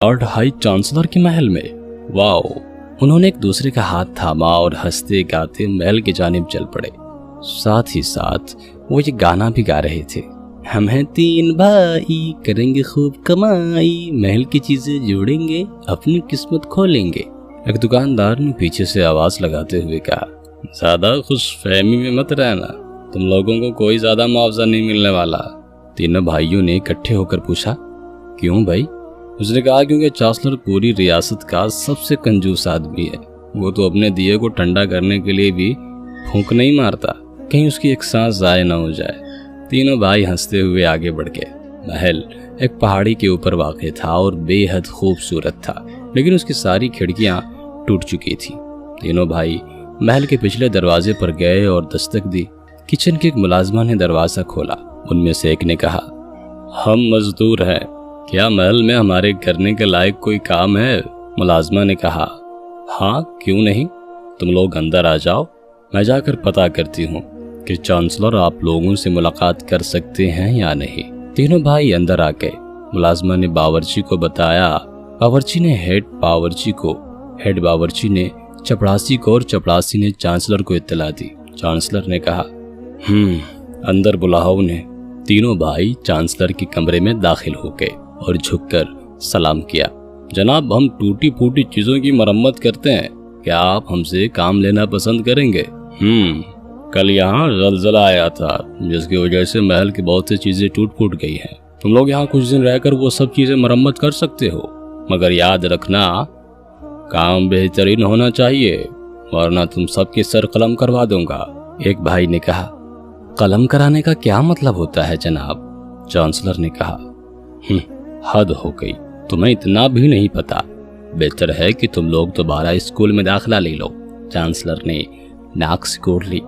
Lord high chancellor के महल में। Wow. उन्होंने एक दूसरे का हाथ थामा और हंसते गाते महल की जानिब चल पड़े। साथ ही साथ वो ये गाना भी गा रहे थे, हम हैं 3 भाई, करेंगे खूब कमाई, महल की चीजें जोड़ेंगे, अपनी किस्मत खोलेंगे। एक दुकानदार ने पीछे से आवाज लगाते हुए कहा, ज्यादा खुश फहमी में मत रहना, तुम लोगों को कोई ज्यादा मुआवजा नहीं मिलने वाला। तीनों भाइयों ने इकट्ठे होकर पूछा, क्यों भाई? उसने कहा, क्योंकि चांसलर पूरी रियासत का सबसे कंजूस आदमी है, वो तो अपने दिए को ठंडा करने के लिए भी फूंक नहीं मारता, कहीं उसकी एक सांस जाए न हो जाए। तीनों भाई हंसते हुए आगे बढ़ गए। महल एक पहाड़ी के ऊपर वाक़ था और बेहद खूबसूरत था, लेकिन उसकी सारी खिड़कियां टूट चुकी थी। तीनों भाई महल के पिछले दरवाजे पर गए और दस्तक दी। किचन के एक मुलाजमा ने दरवाजा खोला। उनमें से एक ने कहा, हम मजदूर हैं, क्या महल में हमारे करने के लायक कोई काम है? मुलाजमा ने कहा, हाँ क्यों नहीं, तुम लोग अंदर आ जाओ, मैं जाकर पता करती हूँ कि चांसलर आप लोगों से मुलाकात कर सकते हैं या नहीं। तीनों भाई अंदर आ गए। मुलाजमा ने बावर्ची को बताया, बावर्ची ने हेड बावर्ची ने चपड़ासी को और चपड़ासी ने चांसलर को इत्तला दी। चांसलर ने कहा, अंदर बुलाओ उन्हें। तीनों भाई चांसलर के कमरे में दाखिल हो गए और झुककर सलाम किया। जनाब, हम टूटी फूटी चीजों की मरम्मत करते हैं, क्या आप हमसे काम लेना पसंद करेंगे? कल यहाँ ज़लज़ला आया था, जिसकी वजह से महल की बहुत सी चीजें टूट फूट गई हैं। तुम लोग यहाँ कुछ दिन रहकर वो सब चीजें मरम्मत कर सकते हो, मगर याद रखना काम बेहतरीन होना चाहिए, वरना तुम सबके सर कलम करवा दूंगा। एक भाई ने कहा, कलम कराने का क्या मतलब होता है जनाब? चांसलर ने कहा, हद हो गई, तुम्हें इतना भी नहीं पता, बेहतर है कि तुम लोग दोबारा स्कूल में दाखिला ले लो। चांसलर ने नाक सिकोड़ ली,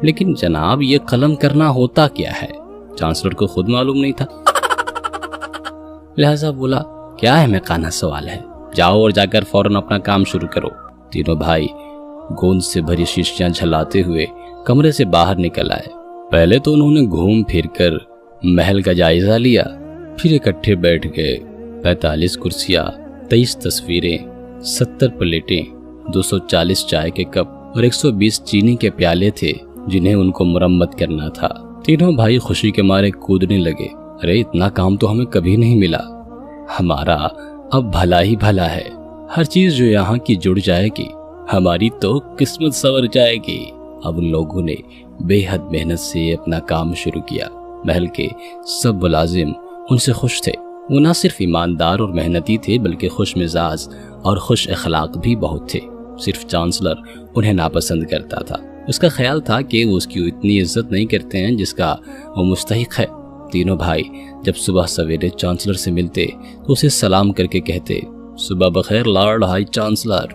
लेकिन जनाब ये कलम करना होता क्या है? चांसलर को खुद मालूम नहीं था, लिहाजा बोला, क्या है महकाना सवाल है, जाओ और जाकर फौरन अपना काम शुरू करो। तीनों भाई गोंद से भरी शीशियां झलाते हुए कमरे से बाहर निकल आए। पहले तो उन्होंने घूम फिर कर महल का जायजा लिया, फिर इकट्ठे बैठ गए। 45 कुर्सियां, 23 तस्वीरें, 70 प्लेटें, 240 चाय के कप और 120 चीनी के प्याले थे जिन्हें उनको मुरम्मत करना था। तीनों भाई खुशी के मारे कूदने लगे। अरे इतना काम तो हमें कभी नहीं मिला, हमारा अब भला ही भला है, हर चीज जो यहाँ की जुड़ जाएगी, हमारी तो किस्मत संवर जाएगी। अब उन लोगों ने बेहद मेहनत से अपना काम शुरू किया। महल के सब मुलाजिम उनसे खुश थे। वो न सिर्फ ईमानदार और मेहनती थे, बल्कि खुश मिजाज और खुश अखलाक भी बहुत थे। सिर्फ चांसलर उन्हें नापसंद करता था। उसका ख्याल था कि वो उसकी इतनी इज्जत नहीं करते हैं जिसका वो मुस्तहिक है। तीनों भाई जब सुबह सवेरे चांसलर से मिलते तो उसे सलाम करके कहते, सुबह बखैर लॉर्ड हाई चांसलर,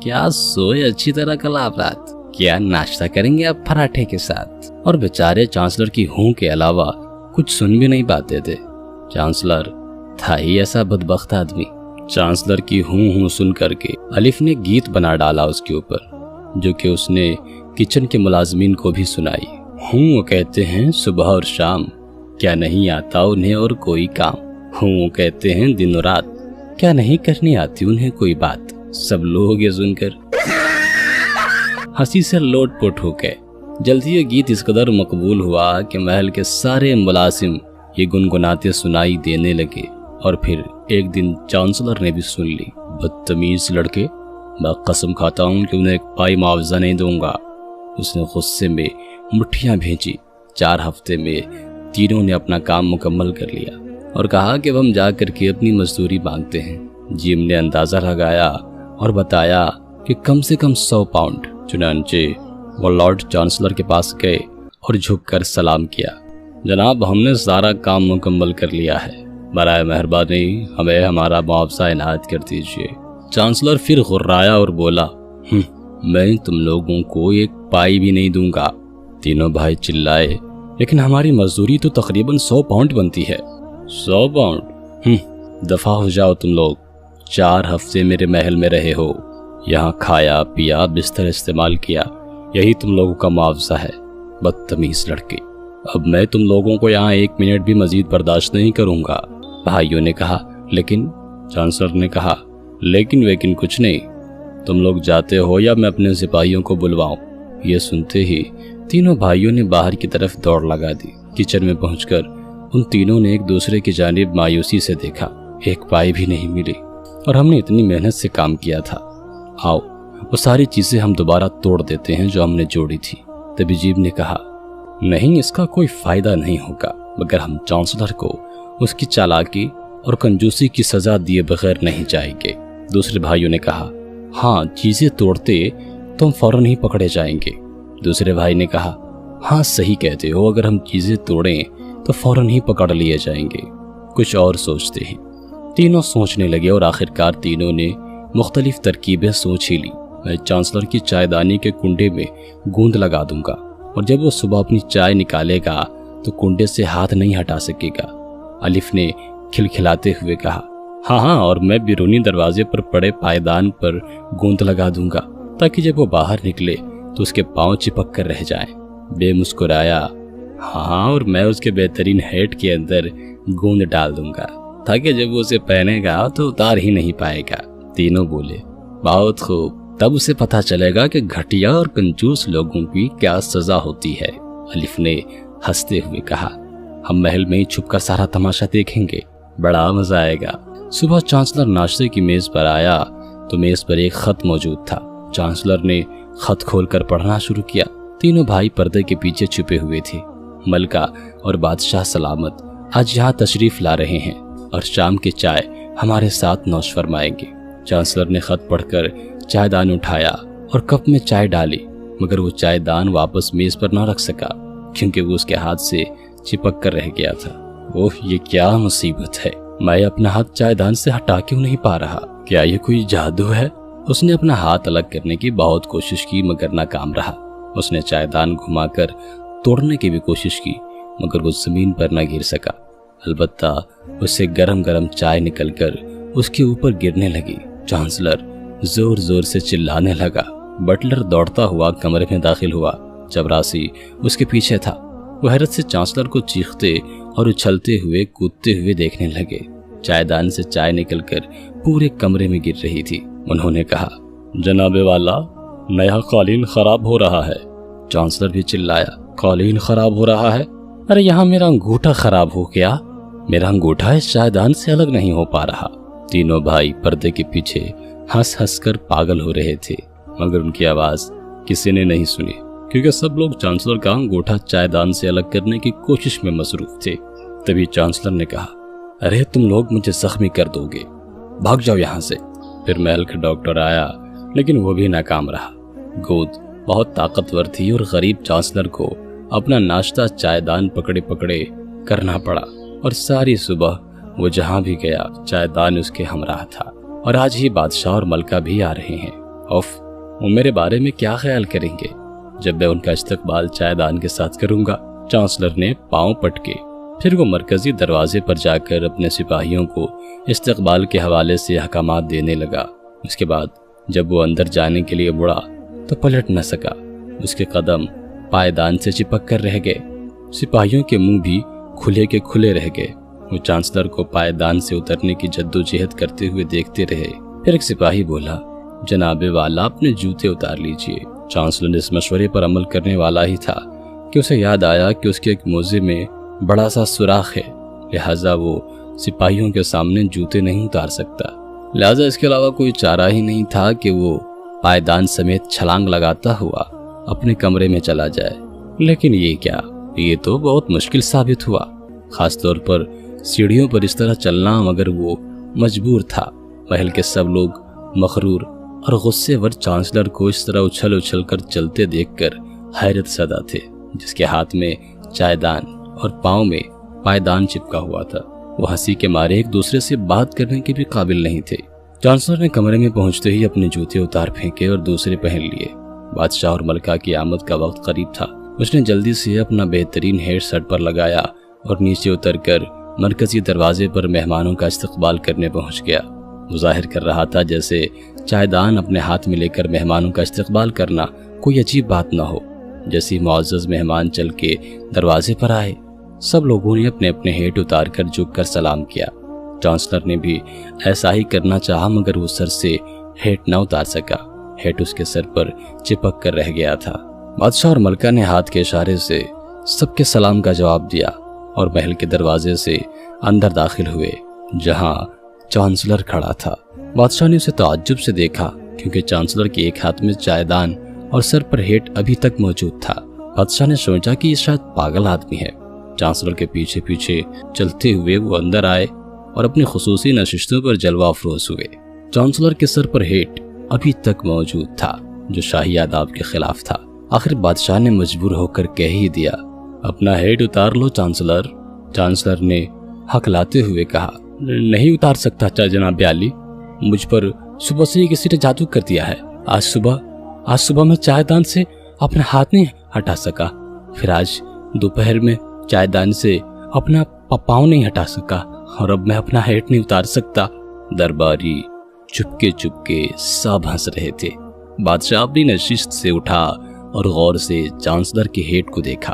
क्या सोए अच्छी तरह कल आप रात, क्या नाश्ता करेंगे आप पराठे के साथ? और बेचारे चांसलर की हूं के अलावा कुछ सुन भी नहीं पाते थे। चांसलर था ही ऐसा बदबख्त आदमी। चांसलर की हूं सुन करके अलिफ ने गीत बना डाला उसके ऊपर, जो कि उसने किचन के मुलाजमीन को भी सुनाई। हूं कहते हैं सुबह और शाम, क्या नहीं आता उन्हें और कोई काम। हूं कहते हैं दिन और रात, क्या नहीं करनी आती उन्हें कोई बात। सब लोग ये सुनकर हंसी से लोटपोट हो गए। जल्दी ये गीत इस कदर मकबूल हुआ कि महल के सारे मुलाजिम ये गुनगुनाते सुनाई देने लगे। और फिर एक दिन चांसलर ने भी सुन ली। बदतमीज लड़के, मैं कसम खाता हूँ कि उन्हें एक पाई मुआवजा नहीं दूंगा। उसने गुस्से में मुट्ठियां भेजी। 4 हफ्ते में तीनों ने अपना काम मुकम्मल कर लिया और कहा कि हम जा कर के अपनी मजदूरी मांगते हैं। जिम ने अंदाजा लगाया और बताया कि कम से कम 100 पाउंड। चुनांचे वो लॉर्ड चांसलर के पास गए और झुककर सलाम किया। जनाब, हमने सारा काम मुकम्मल कर लिया है, बराए मेहरबानी हमें हमारा मुआवजा इनायत कर दीजिए। चांसलर फिर गुर्राया और बोला, मैं तुम लोगों को एक पाई भी नहीं दूंगा। तीनों भाई चिल्लाए, लेकिन हमारी मजदूरी तो तकरीबन 100 पाउंड बनती है। 100 पाउंड? दफा हो जाओ तुम लोग। 4 हफ्ते मेरे महल में रहे हो, यहाँ खाया पिया बिस्तर इस्तेमाल किया, यही तुम लोगों का मुआवजा है। बदतमीज लड़के, अब मैं तुम लोगों को यहाँ 1 मिनट भी मजीद बर्दाश्त नहीं करूँगा। भाइयों ने कहा, लेकिन चांसलर ने कहा, लेकिन कछ नहीं, तुम लोग जाते हो या मैं अपने सिपाहियों को बुलवाऊं? ये सुनते ही तीनों भाइयों ने बाहर की तरफ दौड़ लगा दी। किचन में पहुंचकर उन तीनों ने एक दूसरे की जानिब मायूसी से देखा। एक पाई भी नहीं मिली और हमने इतनी मेहनत से काम किया था। आओ वो सारी चीजें हम दोबारा तोड़ देते हैं जो हमने जोड़ी थी। तभी जीव ने कहा, नहीं, इसका कोई फायदा नहीं होगा, मगर हम चांसलर को उसकी चालाकी और कंजूसी की सजा दिए बगैर नहीं जाएंगे। दूसरे भाइयों ने कहा, हाँ, चीजें तोड़ते तो हम फौरन ही पकड़े जाएंगे। दूसरे भाई ने कहा, हाँ सही कहते हो, अगर हम चीजें तोड़ें तो फौरन ही पकड़ लिए जाएंगे। कुछ और सोचते हैं। तीनों सोचने लगे और आखिरकार तीनों ने मुख्तलिफ तरकीबें सोच ही ली। मैं चांसलर की चायदानी के कुंडे में गूंद लगा दूंगा और जब वो सुबह अपनी चाय निकालेगा तो कुंडे से हाथ नहीं हटा सकेगा। अलिफ ने खिलखिलाते हुए कहा, हाँ, और मैं बिरूनी दरवाजे पर पड़े पायदान पर गूंद लगा दूंगा ताकि जब वो बाहर निकले तो उसके पांव चिपक कर रह जाएं। बे मुस्कुराया, हाँ, और मैं उसके बेहतरीन हैट के अंदर गूंद डाल दूंगा ताकि जब वो उसे पहनेगा तो उतार ही नहीं पाएगा। तीनों बोले, बहुत खूब, तब उसे पता चलेगा कि घटिया और कंजूस लोगों की क्या सजा होती है। अलिफ ने हंसते हुए कहा, हम महल में ही छुपकर सारा तमाशा देखेंगे, बड़ा मजा आएगा। सुबह चांसलर नाश्ते की मेज पर आया तो मेज पर एक खत मौजूद था। चांसलर ने खत खोलकर पढ़ना शुरू किया। तीनों भाई पर्दे के पीछे छुपे हुए थे। मलका और बादशाह सलामत आज यहाँ तशरीफ ला रहे हैं और शाम की चाय हमारे साथ नौश फरमाएंगे। चांसलर ने खत पढ़कर चायदान उठाया और कप में चाय डाली, मगर वो चायदान वापस मेज पर न रख सका क्योंकि वो उसके हाथ से चिपक कर रह गया था। ओह, ये क्या मुसीबत है, मैं अपना हाथ चायदान से हटा क्यों नहीं पा रहा? क्या ये कोई जादू है? उसने अपना हाथ अलग करने की बहुत कोशिश की मगर नाकाम रहा। उसने चायदान घुमाकर तोड़ने की भी कोशिश की मगर वो जमीन पर न गिर सका। अलबत्ता उससे गरम गरम चाय निकलकर उसके ऊपर गिरने लगी। चांसलर जोर जोर से चिल्लाने लगा। बटलर दौड़ता हुआ कमरे में दाखिल हुआ। चपरासी उसके पीछे था। वो हैरत से चांसलर को चीखते और उछलते हुए कूदते हुए देखने लगे। चायदान से चाय निकलकर पूरे कमरे में गिर रही थी। उन्होंने कहा, जनाबे वाला, नया कालीन खराब हो रहा है। चांसलर भी चिल्लाया, कालीन खराब हो रहा है? अरे यहाँ मेरा अंगूठा खराब हो गया, मेरा अंगूठा इस चायदान से अलग नहीं हो पा रहा। तीनों भाई पर्दे के पीछे हंस हंस कर पागल हो रहे थे मगर उनकी आवाज किसी ने नहीं सुनी क्योंकि सब लोग चांसलर का अंगूठा चायदान से अलग करने की कोशिश में मसरूफ थे। तभी चांसलर ने कहा, अरे तुम लोग मुझे जख्मी कर दोगे, भाग जाओ यहाँ से। फिर महल का डॉक्टर आया लेकिन वो भी नाकाम रहा। गोद बहुत ताकतवर थी और गरीब चांसलर को अपना नाश्ता चायदान पकड़े पकड़े करना पड़ा और सारी सुबह वो जहाँ भी गया चायदान उसके हमराह था। और आज ही बादशाह और मलका भी आ रहे हैं। उफ, वो मेरे बारे में क्या ख्याल करेंगे जब मैं उनका इस्तकबाल चायदान के साथ करूंगा। चांसलर ने पांव पटके फिर वो मरकजी दरवाजे पर जाकर अपने सिपाहियों को इस्तकबाल के हवाले से अहकामात देने लगा। उसके बाद जब वो अंदर जाने के लिए मुड़ा तो पलट न सका। उसके कदम पायदान से चिपक कर रह गए। सिपाहियों के मुंह भी खुले के खुले रह गए। वो चांसलर को पायदान से उतरने की जद्दोजहद करते हुए देखते रहे। फिर एक सिपाही बोला, जनाबे वाला, अपने जूते उतार लीजिए। चांसलर इस मशवरे पर अमल करने वाला ही था कि उसे याद आया कि उसके एक मोजे में बड़ा सा सुराख है, लिहाजा वो सिपाहियों के सामने जूते नहीं उतार सकता। लिहाजा इसके अलावा कोई चारा ही नहीं था कि वो पायदान समेत छलांग लगाता हुआ अपने कमरे में चला जाए। लेकिन ये क्या, ये तो बहुत मुश्किल साबित हुआ, खासतौर पर सीढ़ियों पर इस तरह चलना। मगर वो मजबूर था। महल के सब लोग मखरूर और गुस्सेवर चांसलर को इस तरह उछल उछल कर चलते देखकर हैरत सदा थे, जिसके हाथ में चायदान और पांव में पायदान चिपका हुआ था। वो हंसी के मारे एक दूसरे से बात करने के भी काबिल नहीं थे। चांसलर ने कमरे में पहुंचते ही अपने जूते उतार फेंके और दूसरे पहन लिए। बादशाह और मलका की आमद का वक्त करीब था। उसने जल्दी से अपना बेहतरीन हेयर सर पर लगाया और नीचे उतरकर मरकजी दरवाजे पर मेहमानों का इस्तकबाल करने पहुंच गया। वो जाहिर कर रहा था जैसे चायदान अपने हाथ में लेकर मेहमानों का इस्तकबाल करना कोई अजीब बात न हो। जैसे मुअज़्ज़ज़ मेहमान चल के दरवाजे पर आए, सब लोगों ने अपने अपने हेट उतार कर झुक कर सलाम किया। चांसलर ने भी ऐसा ही करना चाहा, मगर वो सर से हेट न उतार सका। हेट उसके सर पर चिपक कर रह गया था। बादशाह और मलका ने हाथ के इशारे से सबके सलाम का जवाब दिया और महल के दरवाजे से अंदर दाखिल हुए, जहां चांसलर खड़ा था। बादशाह ने उसे ताज्जुब से देखा, क्योंकि चांसलर के एक हाथ में चायदान और सर पर हेट अभी तक मौजूद था। बादशाह ने सोचा कि ये शायद पागल आदमी है। चांसलर के पीछे पीछे चलते हुए वो अंदर आए और अपनी खुसूसी नशिस्तों पर जलवा अफरोज हुए। चांसलर के सर पर हेट अभी तक मौजूद था, जो शाही आदाब के खिलाफ था। आखिर बादशाह ने मजबूर होकर कह ही दिया, अपना हेट उतार लो चांसलर। चांसलर ने हकलाते हुए कहा, नहीं उतार सकता जनाब आली, मुझ पर सुबह से ये किसी ने जादू कर दिया है। आज सुबह मैं चायदान से अपना हाथ नहीं हटा सका, फिर आज दोपहर में चायदान से अपना पाँव नहीं हटा सका, और अब मैं अपना हेट नहीं उतार सकता। दरबारी चुपके चुपके सब हंस रहे थे। बादशाह अपनी नशिस्त से उठा और गौर से चांसलर के हेट को देखा,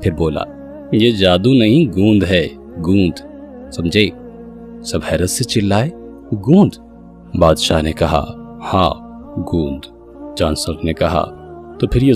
फिर बोला, ये जादू नहीं, गूंद है, गूंद, समझे? सब हैरत से चिल्लाए, गूंद? बादशाह ने कहा, हाँ गूंद। चांसलर ने कहा, तो फिर ये